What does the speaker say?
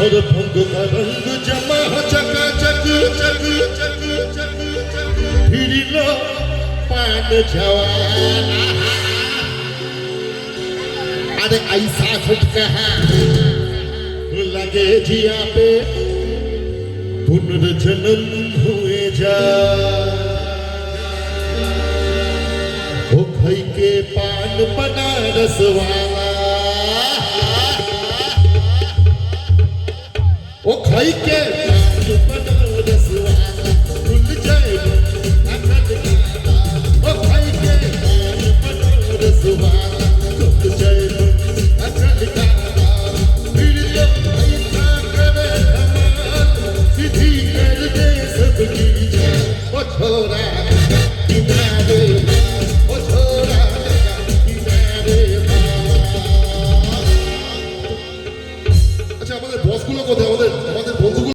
और भंग का रंग जमा चका चक चक चक चक चक फिरिलो पान जवाना अरे ऐसा झटका लगे जिया पे पुनर्जन्म हुए जा ओ खई के पान बनारस वाला ओ खई के पान बनारस वाला खुल जाए अखंड गाना ओ खई के पान बनारस वाला खुल जाए अखंड गाना फिर लो ऐसा करे धमाल सीधी कर दे सबकी जान ओ छोरा किनारे ओ छोरा किनारे अच्छा हमारे बॉस को लोग होते हैं